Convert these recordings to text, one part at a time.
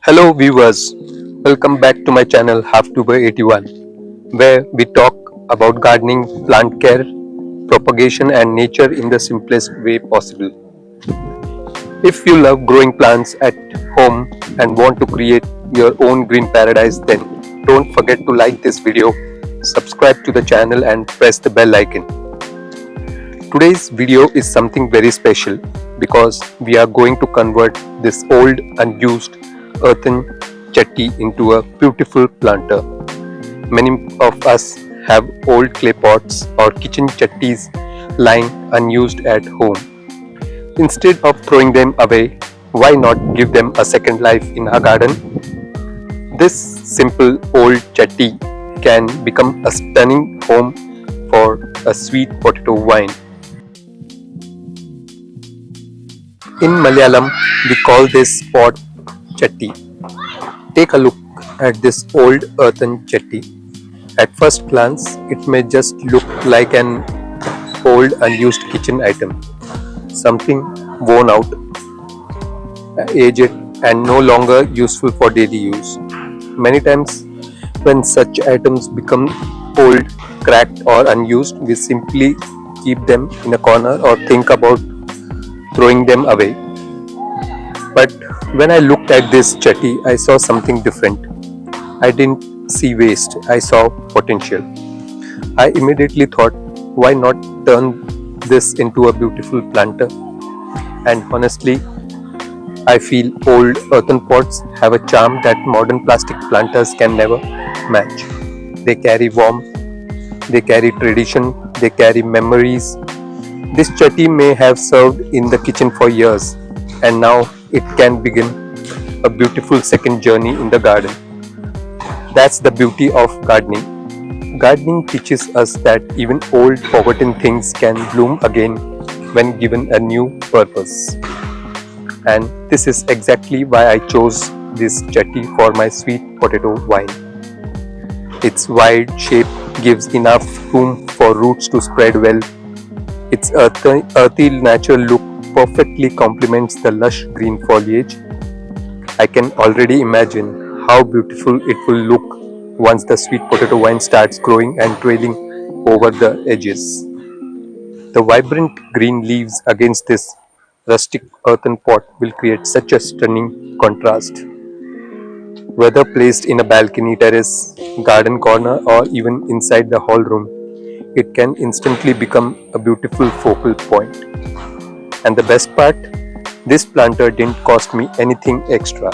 Hello viewers, welcome back to my channel Half to by 81, where we talk about gardening, plant care, propagation and nature in the simplest way possible. If you love growing plants at home and want to create your own green paradise, then don't forget to like this video, subscribe to the channel and press the bell icon. Today's video is something very special because we are going to convert this old unused earthen chatti into a beautiful planter. Many of us have old clay pots or kitchen chattis lying unused at home. Instead of throwing them away, why not give them a second life in our garden? This simple old chatti can become a stunning home for a sweet potato vine. In Malayalam, we call this pot chatti. Take a look at this old earthen chatti. At first glance, it may just look like an old unused kitchen item, something worn out, aged, and no longer useful for daily use. Many times, when such items become old, cracked, or unused, we simply keep them in a corner or think about throwing them away. But when I looked at this chatti, I saw something different. I didn't see waste, I saw potential. I immediately thought, why not turn this into a beautiful planter? And honestly, I feel old earthen pots have a charm that modern plastic planters can never match. They carry warmth, they carry tradition, they carry memories. This chatti may have served in the kitchen for years, and now it can begin a beautiful second journey in the garden. That's the beauty of gardening. Gardening teaches us that even old, forgotten things can bloom again when given a new purpose. And this is exactly why I chose this chatti for my sweet potato vine. Its wide shape gives enough room for roots to spread well. Its earthy natural look perfectly complements the lush green foliage. I can already imagine how beautiful it will look once the sweet potato vine starts growing and trailing over the edges. The vibrant green leaves against this rustic earthen pot will create such a stunning contrast. Whether placed in a balcony, terrace, garden corner, or even inside the hall room, it can instantly become a beautiful focal point. And the best part, this planter didn't cost me anything extra.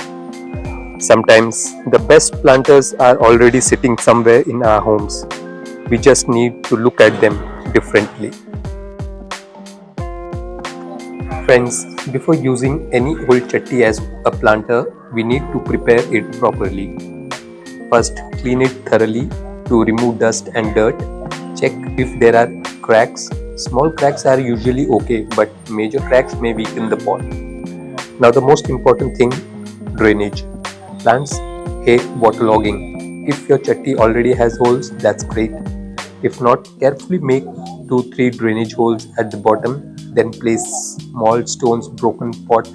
Sometimes the best planters are already sitting somewhere in our homes. We just need to look at them differently. Friends, before using any old chatti as a planter, we need to prepare it properly. First, clean it thoroughly to remove dust and dirt. Check if there are cracks. Small cracks are usually okay, but major cracks may weaken the pot. Now the most important thing, drainage. Plants hate waterlogging. If your chatti already has holes, that's great. If not, carefully make 2-3 drainage holes at the bottom, then place small stones, broken pot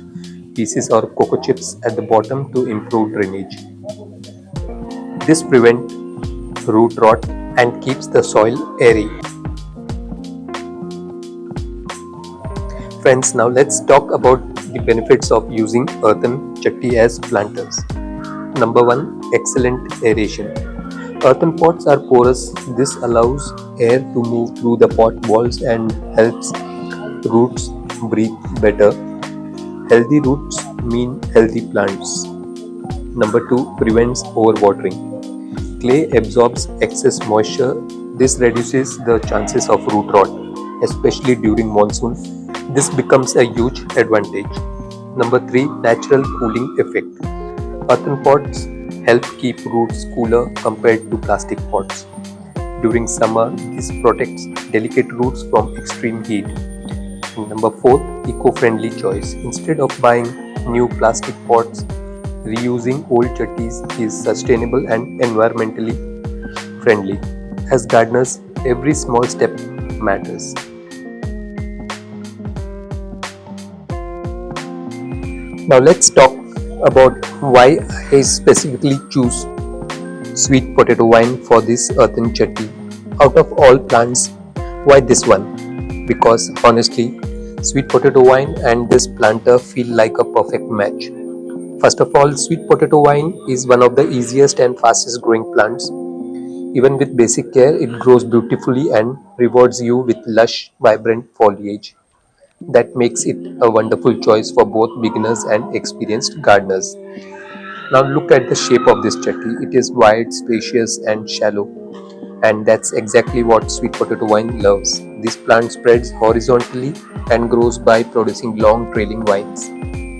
pieces or cocoa chips at the bottom to improve drainage. This prevents root rot and keeps the soil airy. Friends, now let's talk about the benefits of using earthen chatti as planters. Number 1, excellent aeration. Earthen pots are porous. This allows air to move through the pot walls and helps roots breathe better. Healthy roots mean healthy plants. Number 2, prevents overwatering. Clay absorbs excess moisture. This reduces the chances of root rot, especially during monsoon. This becomes a huge advantage. Number 3, natural cooling effect. Earthen pots help keep roots cooler compared to plastic pots. During summer, this protects delicate roots from extreme heat. And number 4, eco-friendly choice. Instead of buying new plastic pots, reusing old chattis is sustainable and environmentally friendly. As gardeners, every small step matters. Now let's talk about why I specifically choose sweet potato wine for this earthen chutney. Out of all plants, why this one? Because honestly, sweet potato wine and this planter feel like a perfect match. First of all, sweet potato vine is one of the easiest and fastest growing plants. Even with basic care, it grows beautifully and rewards you with lush, vibrant foliage. That makes it a wonderful choice for both beginners and experienced gardeners. Now look at the shape of this chutney. It is wide, spacious and shallow, and that's exactly what sweet potato vine loves. This plant spreads horizontally and grows by producing long trailing vines.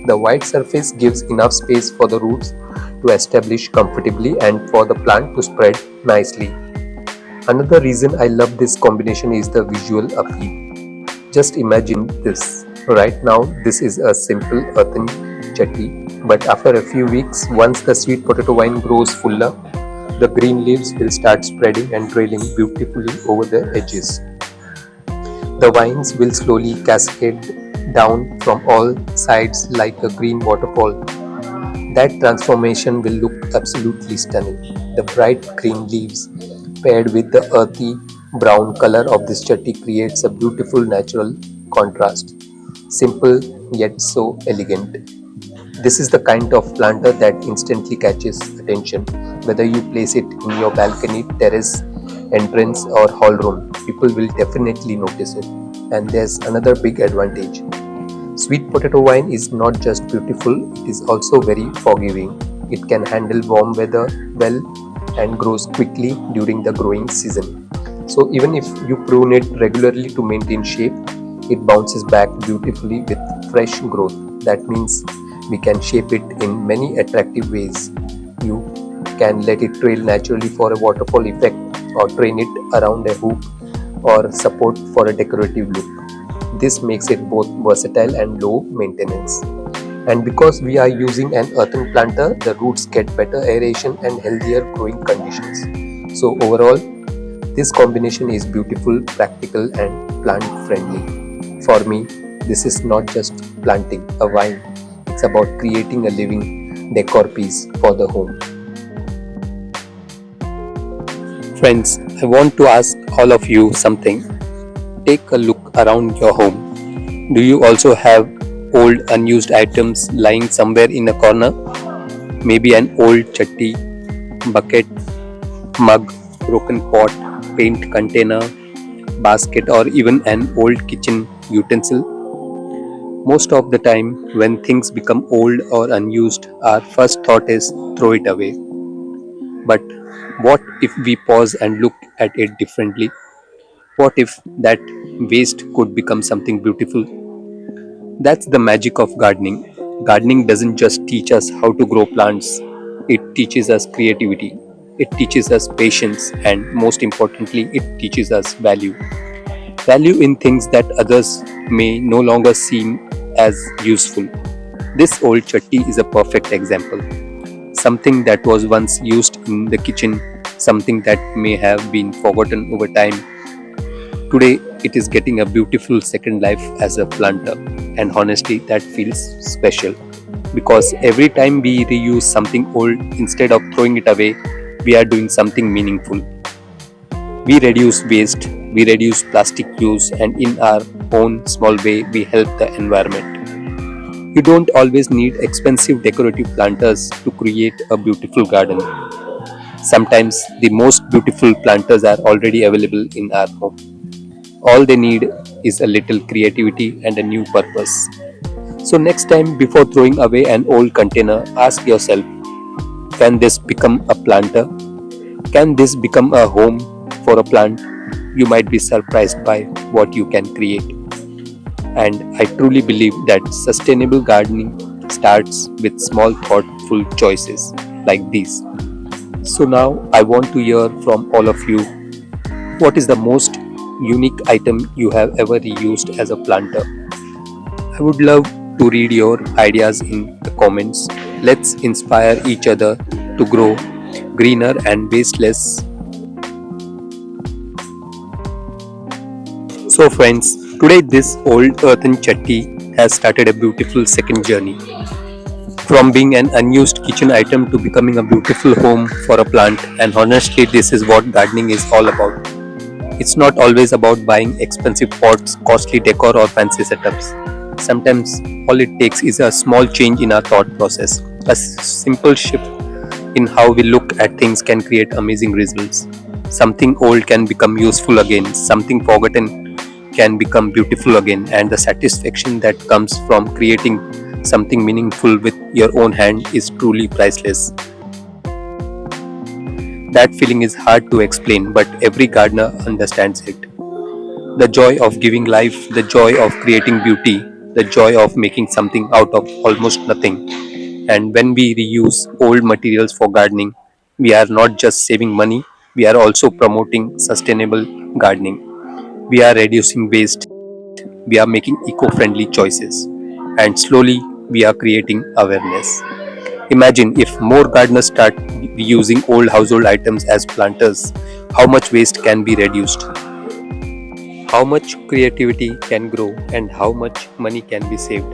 The wide surface gives enough space for the roots to establish comfortably and for the plant to spread nicely. Another reason I love this combination is the visual appeal. Just imagine this. Right now, this is a simple earthen chutney, but after a few weeks, once the sweet potato vine grows fuller, the green leaves will start spreading and trailing beautifully over the edges. The vines will slowly cascade down from all sides like a green waterfall. That transformation will look absolutely stunning. The bright green leaves paired with the earthy brown color of this chutney creates a beautiful natural contrast. Simple yet so elegant. This is the kind of planter that instantly catches attention. Whether you place it in your balcony, terrace, entrance, or hall room, people will definitely notice it. And there's another big advantage. Sweet potato wine is not just beautiful, it is also very forgiving. It can handle warm weather well and grows quickly during the growing season. So, even if you prune it regularly to maintain shape, it bounces back beautifully with fresh growth. That means we can shape it in many attractive ways. You can let it trail naturally for a waterfall effect, or train it around a hoop, or support for a decorative look. This makes it both versatile and low maintenance. And because we are using an earthen planter, the roots get better aeration and healthier growing conditions. So overall, this combination is beautiful, practical and plant friendly. For me, this is not just planting a vine, it's about creating a living decor piece for the home. Friends, I want to ask all of you something. Take a look around your home. Do you also have old unused items lying somewhere in a corner? Maybe an old chatti, bucket, mug, broken pot, paint container, basket, or even an old kitchen utensil. Most of the time, when things become old or unused, our first thought is throw it away. But what if we pause and look at it differently? What if that waste could become something beautiful? That's the magic of gardening. Gardening doesn't just teach us how to grow plants, it teaches us creativity, it teaches us patience, and most importantly, it teaches us value. Value in things that others may no longer seem as useful. This old chatti is a perfect example. Something that was once used in the kitchen, something that may have been forgotten over time. Today, it is getting a beautiful second life as a planter, and honestly, that feels special because every time we reuse something old instead of throwing it away, we are doing something meaningful. We reduce waste, we reduce plastic use, and in our own small way, we help the environment. You don't always need expensive decorative planters to create a beautiful garden. Sometimes the most beautiful planters are already available in our home. All they need is a little creativity and a new purpose. So, next time before throwing away an old container, ask yourself, can this become a planter? Can this become a home for a plant? You might be surprised by what you can create. And I truly believe that sustainable gardening starts with small, thoughtful choices like these. So, now I want to hear from all of you, what is the most unique item you have ever used as a planter? I would love to read your ideas in the comments. Let's inspire each other to grow greener and waste less. So, friends, today this old earthen chatti has started a beautiful second journey. From being an unused kitchen item to becoming a beautiful home for a plant, and honestly, this is what gardening is all about. It's not always about buying expensive pots, costly decor, or fancy setups. Sometimes all it takes is a small change in our thought process. Simple shift in how we look at things can create amazing results. Something old can become useful again, something forgotten can become beautiful again, and the satisfaction that comes from creating something meaningful with your own hand is truly priceless. That feeling is hard to explain, but every gardener understands it. The joy of giving life, the joy of creating beauty, the joy of making something out of almost nothing. And when we reuse old materials for gardening, we are not just saving money, we are also promoting sustainable gardening. We are reducing waste, we are making eco friendly choices, and slowly we are creating awareness. Imagine if more gardeners start using old household items as planters, how much waste can be reduced, how much creativity can grow, and how much money can be saved.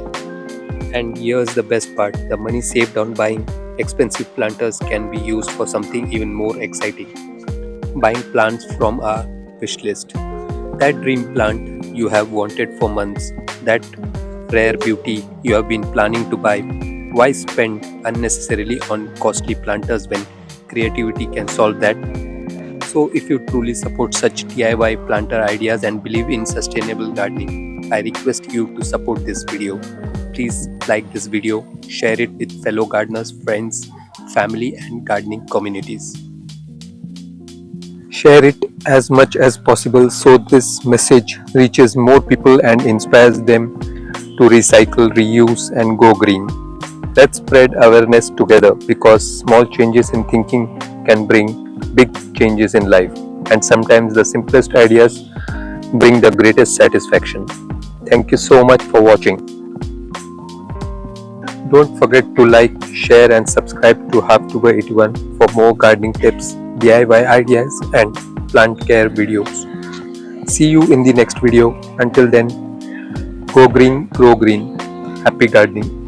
And here's the best part, the money saved on buying expensive planters can be used for something even more exciting, buying plants from our wish list. That dream plant you have wanted for months, that rare beauty you have been planning to buy. Why spend unnecessarily on costly planters when creativity can solve that? So, if you truly support such DIY planter ideas and believe in sustainable gardening, I request you to support this video. Please like this video, share it with fellow gardeners, friends, family, and gardening communities. Share it as much as possible so this message reaches more people and inspires them to recycle, reuse, and go green. Let's spread awareness together because small changes in thinking can bring big changes in life, and sometimes the simplest ideas bring the greatest satisfaction. Thank you so much for watching. Don't forget to like, share, and subscribe to Have2By81 for more gardening tips, DIY ideas, and plant care videos. See you in the next video. Until then, go green, grow green. Happy gardening.